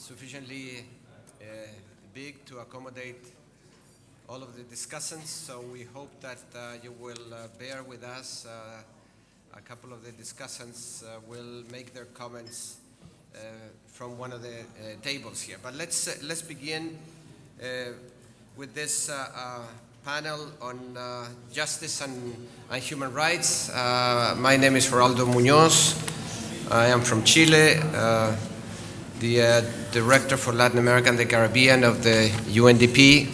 sufficiently big to accommodate all of the discussants, so we hope that you will bear with us. A couple of the discussants will make their comments from one of the tables here. But let's begin with this panel on justice and human rights. My name is Heraldo Munoz. I am from Chile, the Director for Latin America and the Caribbean of the UNDP,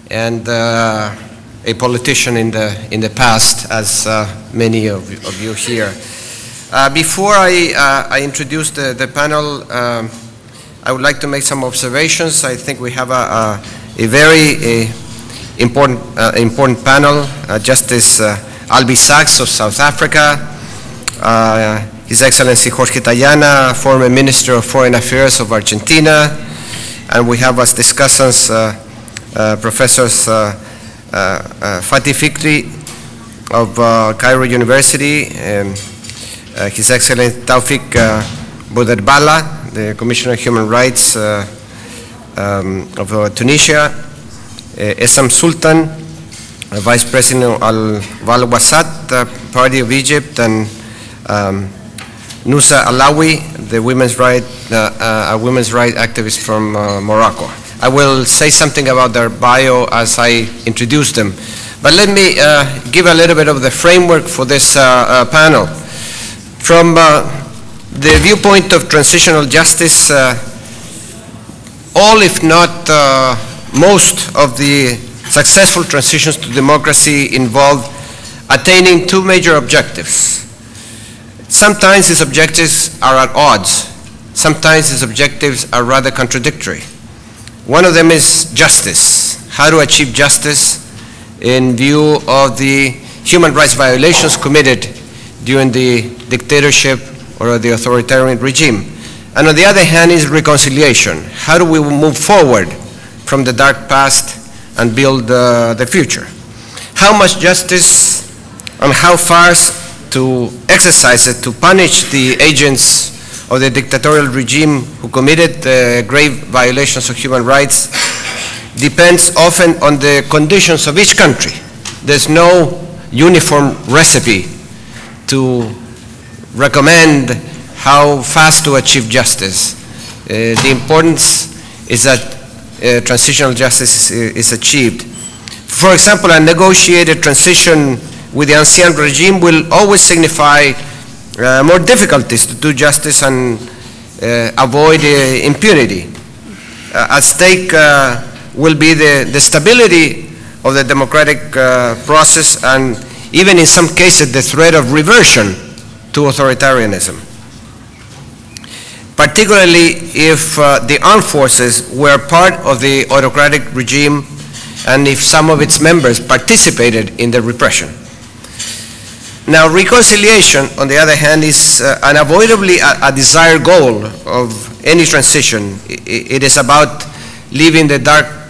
and a politician in the past, as many of you here. Before I introduce the panel, I would like to make some observations. I think we have a very important panel. Justice Albie Sachs of South Africa, His Excellency Jorge Taiana, former Minister of Foreign Affairs of Argentina, and we have as discussants Professors Fathy Fikry of Cairo University, His Excellency Taoufik Bouderbala, the Commissioner of Human Rights of Tunisia, Essam Sultan, Vice President of Al-Wasat Party of Egypt, and Nuzha Alaoui, the women's rights activist from Morocco. I will say something about their bio as I introduce them. But let me give a little bit of the framework for this panel. From the viewpoint of transitional justice, all, if not most, of the successful transitions to democracy involve attaining two major objectives. Sometimes these objectives are at odds. Sometimes these objectives are rather contradictory. One of them is justice, how to achieve justice in view of the human rights violations committed during the dictatorship or the authoritarian regime. And on the other hand is reconciliation. How do we move forward from the dark past and build the future? How much justice and how far to exercise it to punish the agents of the dictatorial regime who committed grave violations of human rights depends often on the conditions of each country. There's no uniform recipe to recommend how fast to achieve justice. The importance is that transitional justice is achieved. For example, a negotiated transition with the ancien regime will always signify more difficulties to do justice and avoid impunity. At stake will be the stability of the democratic process, and even in some cases the threat of reversion to authoritarianism, particularly if the armed forces were part of the autocratic regime and if some of its members participated in the repression. Now, reconciliation, on the other hand, is unavoidably a desired goal of any transition. It is about leaving the dark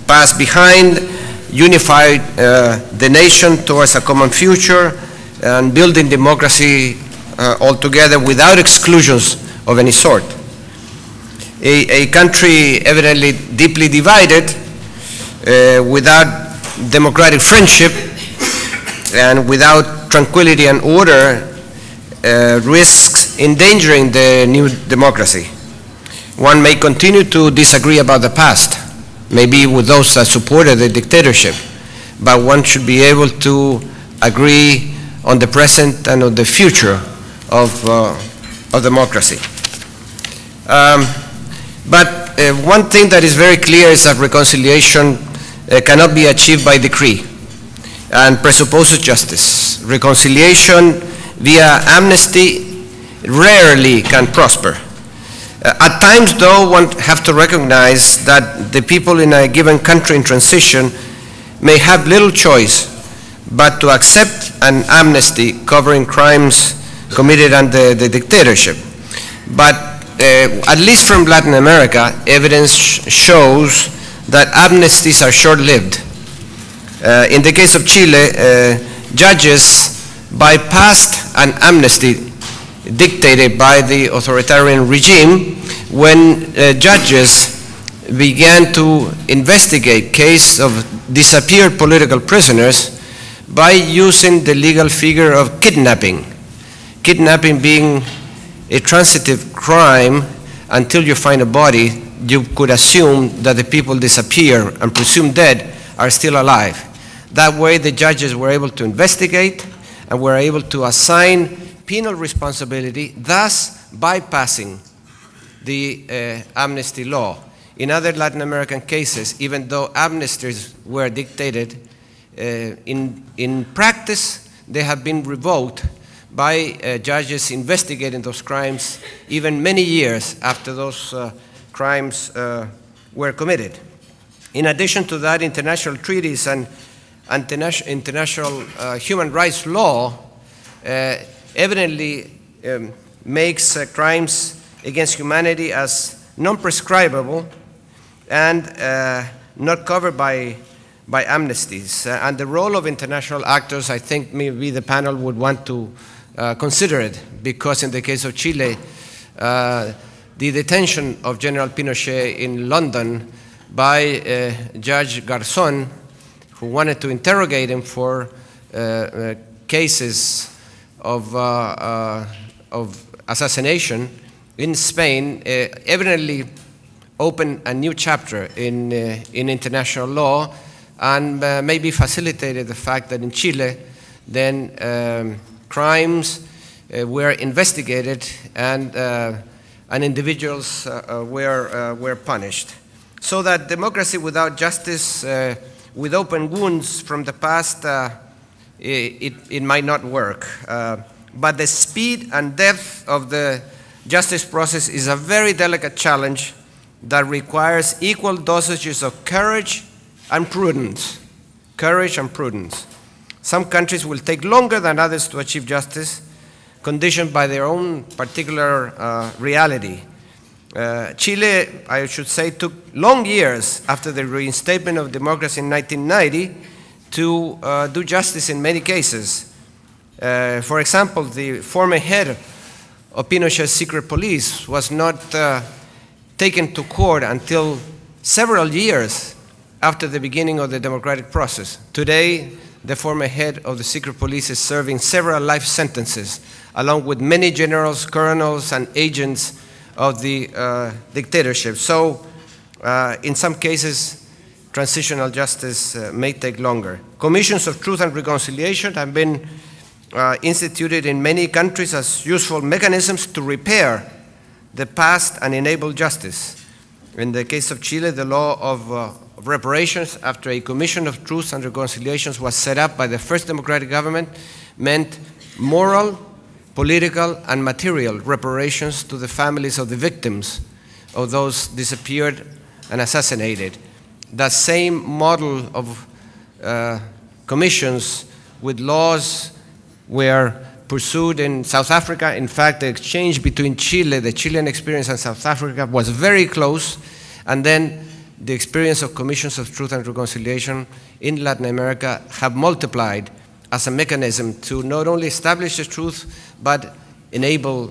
past behind, unify the nation towards a common future, and building democracy altogether without exclusions of any sort. A country evidently deeply divided, without democratic friendship, and without tranquility and order, risks endangering the new democracy. One may continue to disagree about the past, maybe with those that supported the dictatorship, but one should be able to agree on the present and on the future of democracy. But one thing that is very clear is that reconciliation cannot be achieved by decree and presupposes justice. Reconciliation via amnesty rarely can prosper. At times, though, one has to recognize that the people in a given country in transition may have little choice but to accept an amnesty covering crimes committed under the dictatorship. But at least from Latin America, evidence shows that amnesties are short-lived. In the case of Chile, judges bypassed an amnesty dictated by the authoritarian regime when judges began to investigate cases of disappeared political prisoners by using the legal figure of kidnapping. Kidnapping being a transitive crime until you find a body, you could assume that the people disappear and presumed dead are still alive. That way the judges were able to investigate and were able to assign penal responsibility, thus bypassing the amnesty law. In other Latin American cases, even though amnesties were dictated, in practice they have been revoked by judges investigating those crimes even many years after those crimes were committed. In addition to that, international treaties and international human rights law evidently makes crimes against humanity as non-prescribable and not covered by amnesties. And the role of international actors, I think maybe the panel would want to consider it, because in the case of Chile, the detention of General Pinochet in London by Judge Garzón, who wanted to interrogate him for cases of assassination in Spain, evidently opened a new chapter in international law, and maybe facilitated the fact that in Chile, then crimes were investigated and individuals were punished. So that democracy without justice, with open wounds from the past, it might not work. But the speed and depth of the justice process is a very delicate challenge that requires equal dosages of courage and prudence. Courage and prudence. Some countries will take longer than others to achieve justice, conditioned by their own particular reality. Chile, I should say, took long years after the reinstatement of democracy in 1990 to do justice in many cases. For example, the former head of Pinochet's secret police was not taken to court until several years after the beginning of the democratic process. Today, the former head of the secret police is serving several life sentences, along with many generals, colonels, and agents of the dictatorship. So, in some cases, transitional justice may take longer. Commissions of truth and reconciliation have been instituted in many countries as useful mechanisms to repair the past and enable justice. In the case of Chile, the law of reparations after a commission of truth and reconciliations was set up by the first democratic government meant moral, political, and material reparations to the families of the victims of those disappeared and assassinated. That same model of commissions with laws were pursued in South Africa. In fact, the exchange between Chile, the Chilean experience, and South Africa was very close, and then the experience of commissions of truth and reconciliation in Latin America have multiplied as a mechanism to not only establish the truth, but enable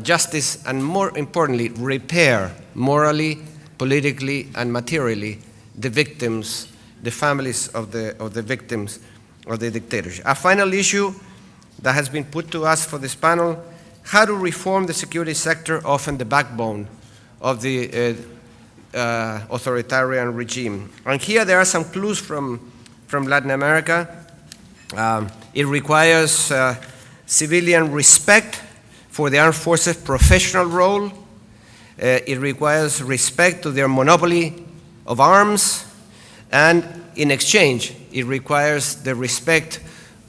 justice, and more importantly, repair morally, politically, and materially the victims, the families of the victims of the dictatorship. A final issue that has been put to us for this panel: how to reform the security sector, often the backbone of the authoritarian regime. And here there are some clues from Latin America. It requires civilian respect for the armed forces' professional role. It requires respect to their monopoly of arms, and in exchange, it requires the respect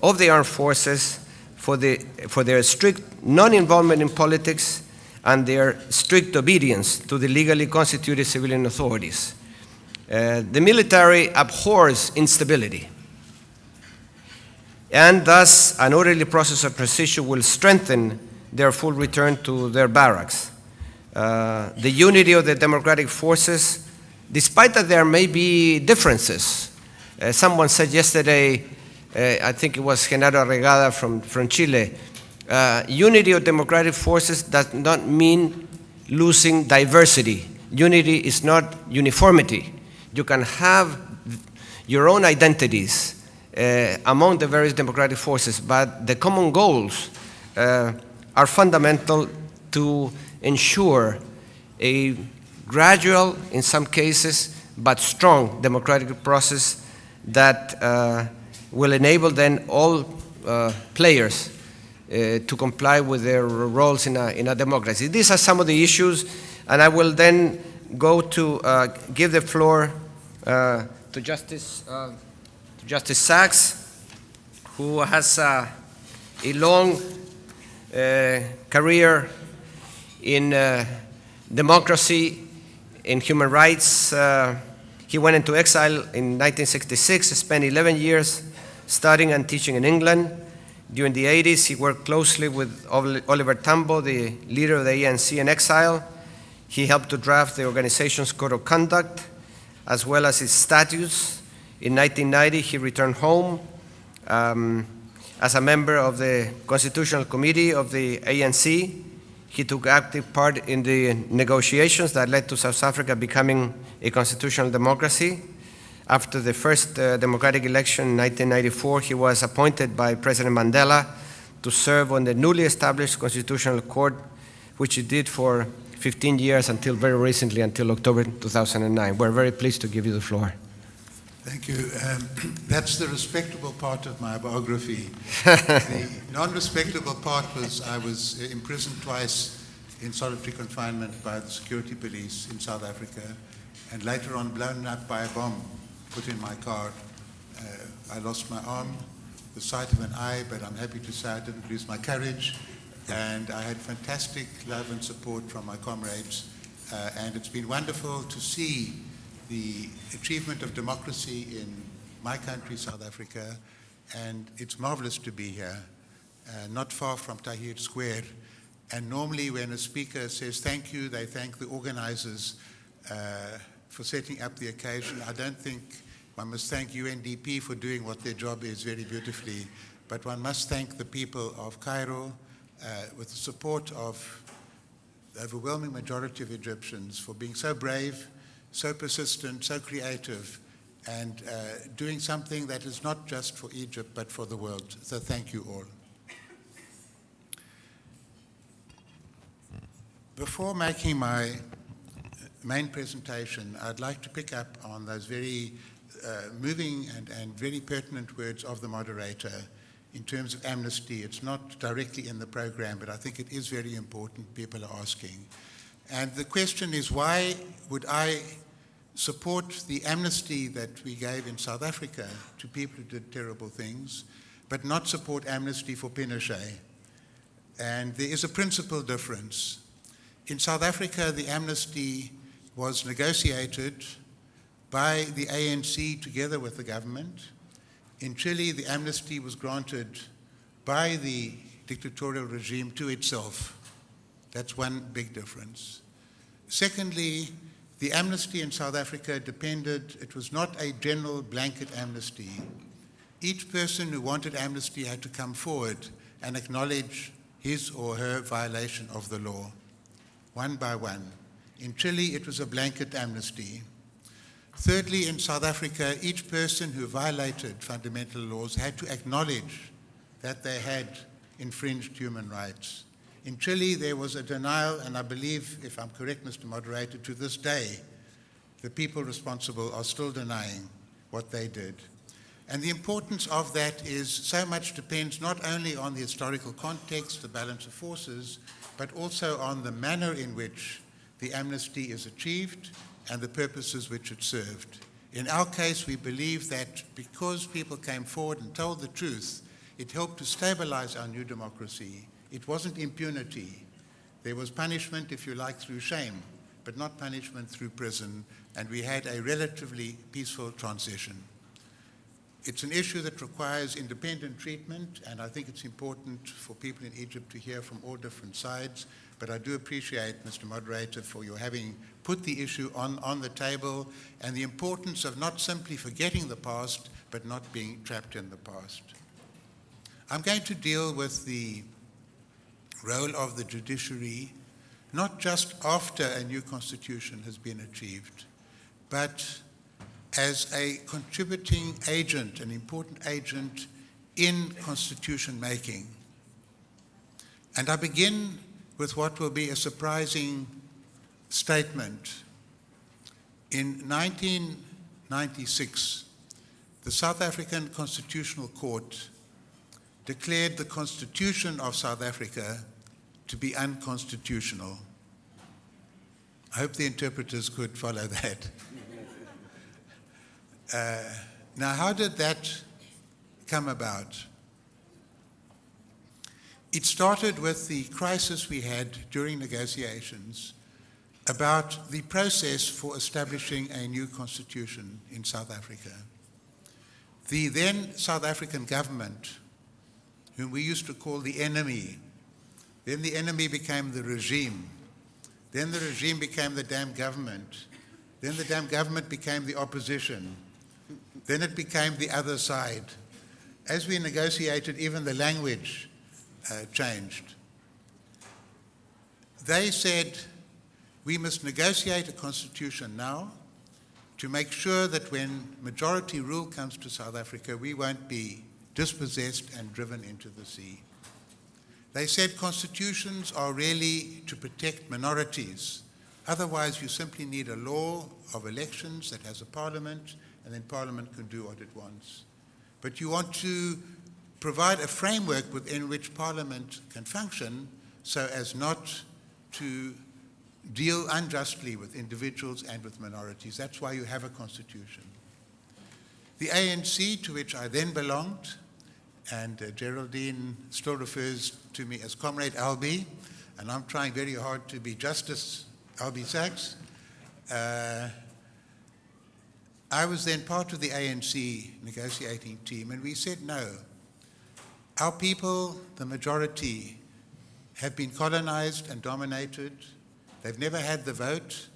of the armed forces for their strict non-involvement in politics and their strict obedience to the legally constituted civilian authorities. The military abhors instability, and thus an orderly process of transition will strengthen their full return to their barracks. The unity of the democratic forces, despite that there may be differences. Someone said yesterday, I think it was Genaro Arregada from Chile, unity of democratic forces does not mean losing diversity. Unity is not uniformity. You can have your own identities among the various democratic forces, but the common goals are fundamental to ensure a gradual, in some cases, but strong democratic process that will enable then all players to comply with their roles in a democracy. These are some of the issues, and I will then go to give the floor to Justice Sachs, who has a long career in democracy, in human rights. He went into exile in 1966, spent 11 years studying and teaching in England. During the 80s, he worked closely with Oliver Tambo, the leader of the ANC in exile. He helped to draft the organization's code of conduct, as well as its statutes. In 1990, he returned home as a member of the Constitutional Committee of the ANC. He took active part in the negotiations that led to South Africa becoming a constitutional democracy. After the first democratic election in 1994, he was appointed by President Mandela to serve on the newly established Constitutional Court, which he did for 15 years until very recently, until October 2009. We're very pleased to give you the floor. Thank you. That's the respectable part of my biography. The non-respectable part was I was imprisoned twice in solitary confinement by the security police in South Africa, and later on blown up by a bomb put in my car. I lost my arm, the sight of an eye, but I'm happy to say I didn't lose my courage. And I had fantastic love and support from my comrades. And it's been wonderful to see the achievement of democracy in my country, South Africa. And it's marvelous to be here, not far from Tahrir Square. And normally when a speaker says thank you, they thank the organizers for setting up the occasion. I don't think one must thank UNDP for doing what their job is very beautifully, but one must thank the people of Cairo with the support of the overwhelming majority of Egyptians for being so brave, so persistent, so creative, and doing something that is not just for Egypt, but for the world. So thank you all. Before making my main presentation, I'd like to pick up on those very moving and very pertinent words of the moderator in terms of amnesty. It's not directly in the program, but I think it is very important. People are asking. And the question is, why would I support the amnesty that we gave in South Africa to people who did terrible things, but not support amnesty for Pinochet? And there is a principal difference. In South Africa, the amnesty was negotiated by the ANC together with the government. In Chile, the amnesty was granted by the dictatorial regime to itself. That's one big difference. Secondly, the amnesty in South Africa depended, it was not a general blanket amnesty. Each person who wanted amnesty had to come forward and acknowledge his or her violation of the law, one by one. In Chile, it was a blanket amnesty. Thirdly, in South Africa, each person who violated fundamental laws had to acknowledge that they had infringed human rights. In Chile, there was a denial, and I believe, if I'm correct, Mr. Moderator, to this day, the people responsible are still denying what they did. And the importance of that is so much depends not only on the historical context, the balance of forces, but also on the manner in which the amnesty is achieved and the purposes which it served. In our case, we believe that because people came forward and told the truth, it helped to stabilize our new democracy. It wasn't impunity. There was punishment, if you like, through shame, but not punishment through prison, and we had a relatively peaceful transition. It's an issue that requires independent treatment, and I think it's important for people in Egypt to hear from all different sides, but I do appreciate, Mr. Moderator, for your having put the issue on the table, and the importance of not simply forgetting the past, but not being trapped in the past. I'm going to deal with the role of the judiciary not just after a new constitution has been achieved, but as a contributing agent, an important agent in constitution making. And I begin with what will be a surprising statement. In 1996, the South African Constitutional Court declared the Constitution of South Africa to be unconstitutional. I hope the interpreters could follow that. Now, how did that come about? It started with the crisis we had during negotiations about the process for establishing a new constitution in South Africa. The then South African government, whom we used to call the enemy, then the enemy became the regime, then the regime became the damn government, then the damn government became the opposition, then it became the other side. As we negotiated, even the language changed. They said, we must negotiate a constitution now to make sure that when majority rule comes to South Africa, we won't be dispossessed and driven into the sea. They said constitutions are really to protect minorities. Otherwise, you simply need a law of elections that has a parliament, and then parliament can do what it wants. But you want to provide a framework within which parliament can function so as not to deal unjustly with individuals and with minorities. That's why you have a constitution. The ANC, to which I then belonged, and Geraldine still refers to me as Comrade Albie, and I'm trying very hard to be Justice Albie Sachs. I was then part of the ANC negotiating team, and we said no. Our people, the majority, have been colonized and dominated. They've never had the vote,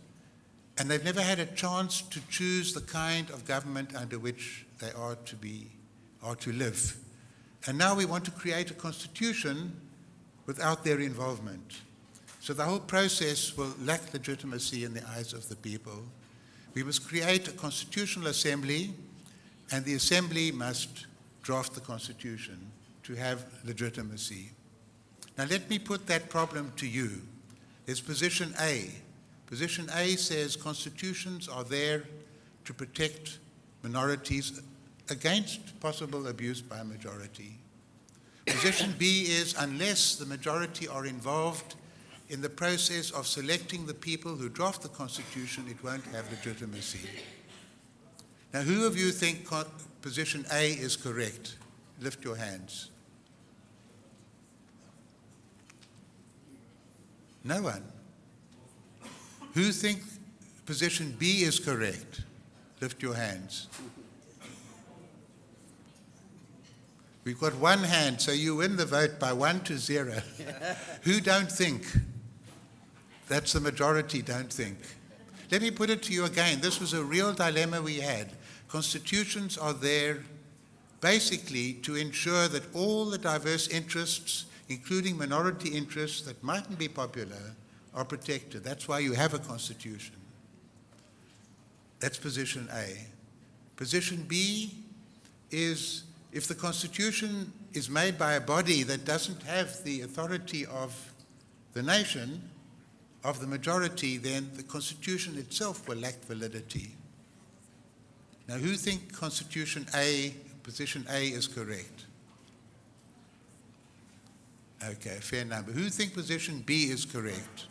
and they've never had a chance to choose the kind of government under which they are to live. And now we want to create a constitution without their involvement. So the whole process will lack legitimacy in the eyes of the people. We must create a constitutional assembly, and the assembly must draft the constitution to have legitimacy. Now let me put that problem to you. There's position A. Position A says constitutions are there to protect minorities against possible abuse by a majority. Position B is unless the majority are involved in the process of selecting the people who draft the constitution, it won't have legitimacy. Now, who of you think position A is correct? Lift your hands. No one. Who think position B is correct? Lift your hands. We've got one hand, so you win the vote by 1-0. Who don't think? That's the majority don't think. Let me put it to you again. This was a real dilemma we had. Constitutions are there basically to ensure that all the diverse interests, including minority interests that mightn't be popular, are protected. That's why you have a constitution. That's position A. Position B is if the constitution is made by a body that doesn't have the authority of the nation, of the majority, then the constitution itself will lack validity. Now, who think constitution A, position A is correct? Okay, fair number. Who think position B is correct?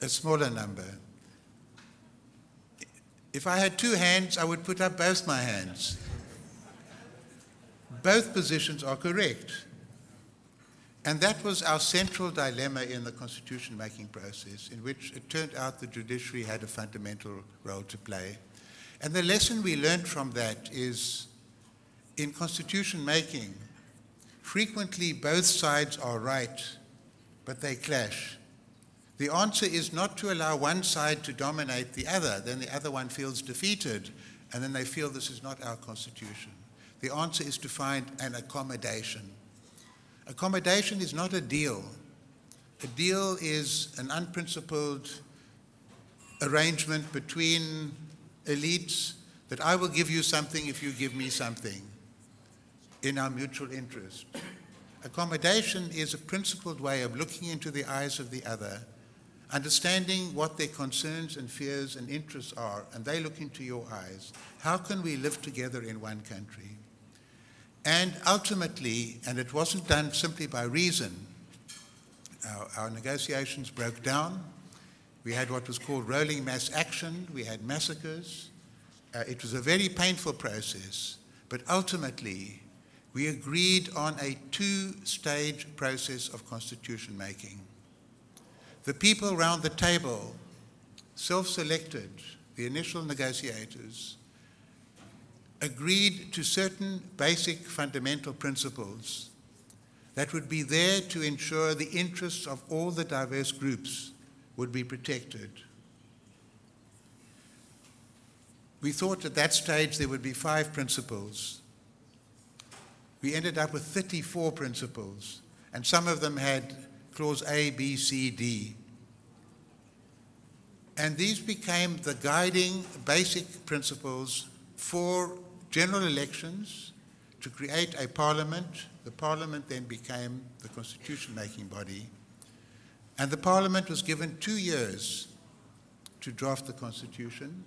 A smaller number. If I had two hands, I would put up both my hands. Both positions are correct. And that was our central dilemma in the constitution-making process, in which it turned out the judiciary had a fundamental role to play. And the lesson we learned from that is, in constitution-making, frequently both sides are right, but they clash. The answer is not to allow one side to dominate the other, then the other one feels defeated, and then they feel this is not our constitution. The answer is to find an accommodation. Accommodation is not a deal. A deal is an unprincipled arrangement between elites that I will give you something if you give me something in our mutual interest. Accommodation is a principled way of looking into the eyes of the other, understanding what their concerns and fears and interests are, and they look into your eyes. How can we live together in one country? And ultimately, and it wasn't done simply by reason, our negotiations broke down. We had what was called rolling mass action. We had massacres. It was a very painful process, but ultimately, we agreed on a two-stage process of constitution making. The people around the table self-selected, the initial negotiators, agreed to certain basic fundamental principles that would be there to ensure the interests of all the diverse groups would be protected. We thought at that stage there would be 5 principles. We ended up with 34 principles, and some of them had clause A, B, C, D. And these became the guiding basic principles for general elections to create a parliament. The parliament then became the constitution-making body. And the parliament was given 2 years to draft the constitution.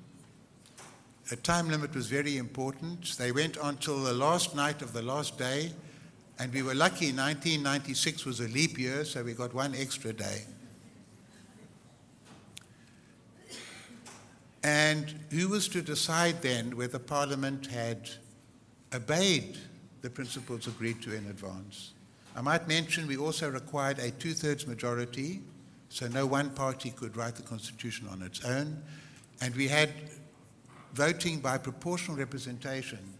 A time limit was very important. They went on till the last night of the last day, and we were lucky 1996 was a leap year, so we got 1 extra day. And who was to decide then whether Parliament had obeyed the principles agreed to in advance? I might mention we also required a 2/3 majority, so no one party could write the Constitution on its own, and we had voting by proportional representation,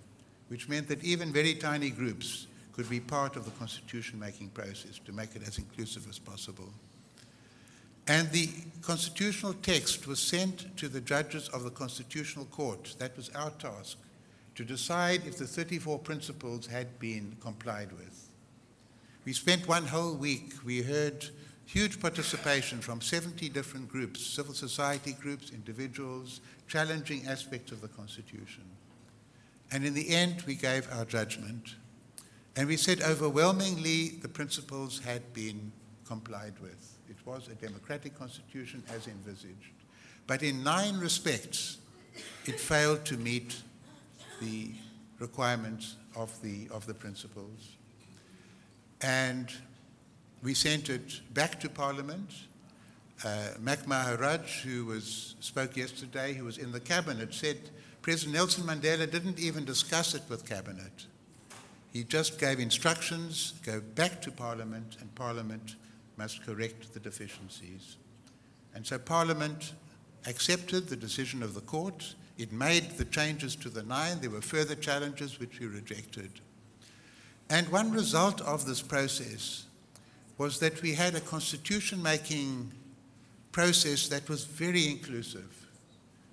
which meant that even very tiny groups could be part of the constitution-making process to make it as inclusive as possible. And the constitutional text was sent to the judges of the Constitutional Court. That was our task, to decide if the 34 principles had been complied with. We spent 1 whole week. We heard huge participation from 70 different groups, civil society groups, individuals, challenging aspects of the Constitution. And in the end, we gave our judgment. And we said overwhelmingly the principles had been complied with. It was a democratic constitution as envisaged. But in 9 respects, it failed to meet the requirements of the principles. And we sent it back to Parliament. Mac Maharaj, who spoke yesterday, who was in the cabinet, said President Nelson Mandela didn't even discuss it with cabinet. He just gave instructions, go back to Parliament, and Parliament must correct the deficiencies. And so Parliament accepted the decision of the court. It made the changes to the 9. There were further challenges which we rejected. And one result of this process was that we had a constitution-making process that was very inclusive.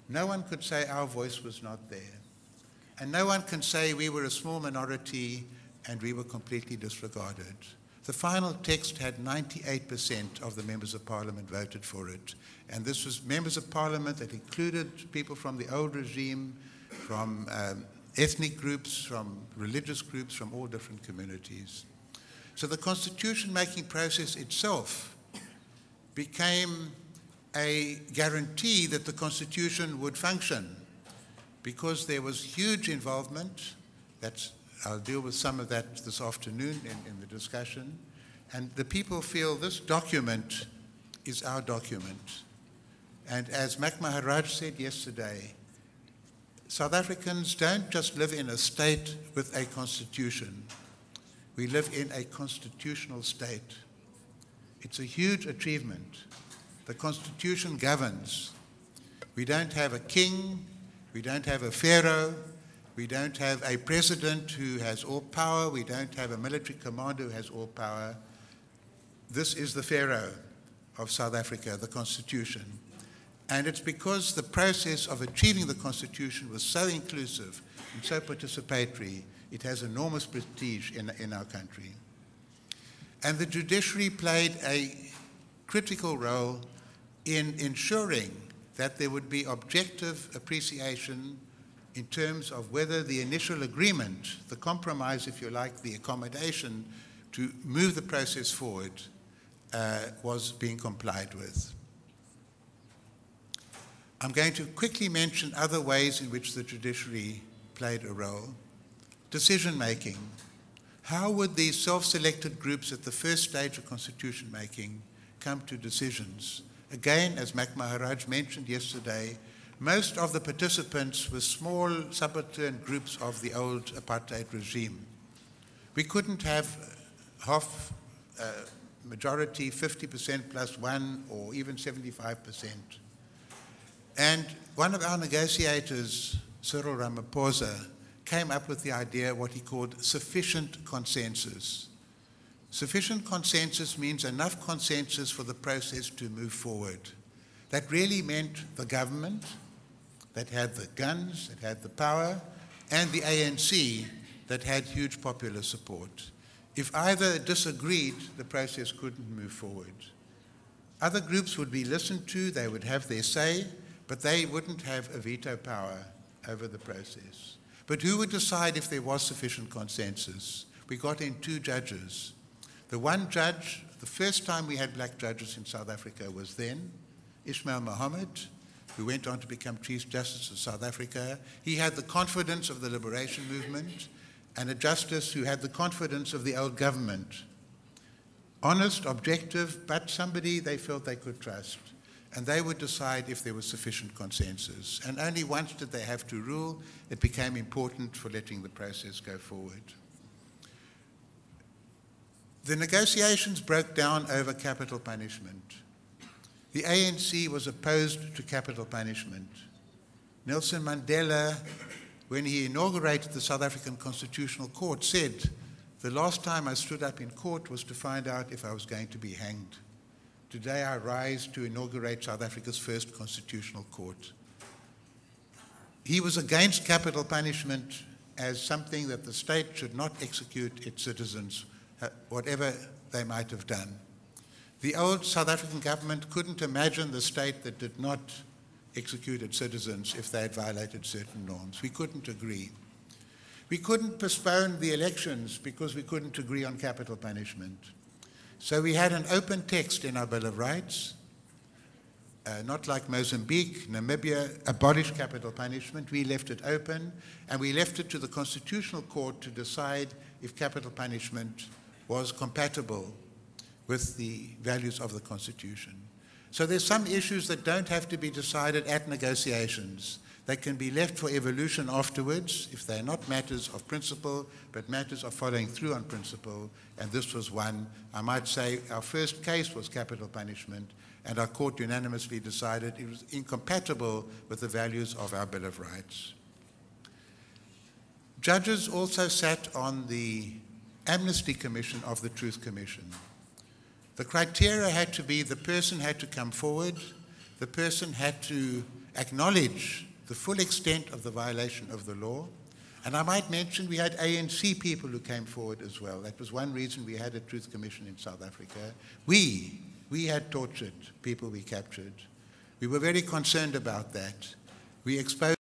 No one could say our voice was not there. And no one can say we were a small minority and we were completely disregarded. The final text had 98% of the members of Parliament voted for it. And this was members of Parliament that included people from the old regime, from ethnic groups, from religious groups, from all different communities. So the constitution-making process itself became a guarantee that the Constitution would function, because there was huge involvement. I'll deal with some of that this afternoon in the discussion. And the people feel this document is our document. And as Mac Maharaj said yesterday, South Africans don't just live in a state with a constitution. We live in a constitutional state. It's a huge achievement. The Constitution governs. We don't have a king. We don't have a pharaoh. We don't have a president who has all power. We don't have a military commander who has all power. This is the pharaoh of South Africa, the Constitution. And it's because the process of achieving the Constitution was so inclusive and so participatory, it has enormous prestige in our country. And the judiciary played a critical role in ensuring that there would be objective appreciation in terms of whether the initial agreement, the compromise, if you like, the accommodation to move the process forward was being complied with. I'm going to quickly mention other ways in which the judiciary played a role. Decision-making. How would these self-selected groups at the first stage of constitution making come to decisions? Again, as Mac Maharaj mentioned yesterday, most of the participants were small subaltern groups of the old apartheid regime. We couldn't have half majority, 50% plus one, or even 75%. And one of our negotiators, Cyril Ramaphosa, came up with the idea, what he called sufficient consensus. Sufficient consensus means enough consensus for the process to move forward. That really meant the government that had the guns, that had the power, and the ANC that had huge popular support. If either disagreed, the process couldn't move forward. Other groups would be listened to, they would have their say, but they wouldn't have a veto power over the process. But who would decide if there was sufficient consensus? We got in two judges. The one judge, the first time we had black judges in South Africa was then, Ismail Mohammed, who went on to become Chief Justice of South Africa. He had the confidence of the liberation movement, and a justice who had the confidence of the old government. Honest, objective, but somebody they felt they could trust. And they would decide if there was sufficient consensus. And only once did they have to rule, it became important for letting the process go forward. The negotiations broke down over capital punishment. The ANC was opposed to capital punishment. Nelson Mandela, when he inaugurated the South African Constitutional Court, said, "The last time I stood up in court was to find out if I was going to be hanged. Today I rise to inaugurate South Africa's first constitutional court." He was against capital punishment as something that the state should not execute its citizens, whatever they might have done. The old South African government couldn't imagine the state that did not execute its citizens if they had violated certain norms. We couldn't agree. We couldn't postpone the elections because we couldn't agree on capital punishment. So we had an open text in our Bill of Rights, not like Mozambique, Namibia, abolished capital punishment. We left it open, and we left it to the Constitutional Court to decide if capital punishment was compatible with the values of the Constitution. So there's some issues that don't have to be decided at negotiations. They can be left for evolution afterwards if they're not matters of principle, but matters of following through on principle, and this was one. I might say our first case was capital punishment, and our court unanimously decided it was incompatible with the values of our Bill of Rights. Judges also sat on the Amnesty Commission of the Truth Commission. The criteria had to be the person had to come forward, the person had to acknowledge the full extent of the violation of the law. And I might mention we had ANC people who came forward as well. That was one reason we had a Truth Commission in South Africa. We had tortured people we captured. We were very concerned about that. We exposed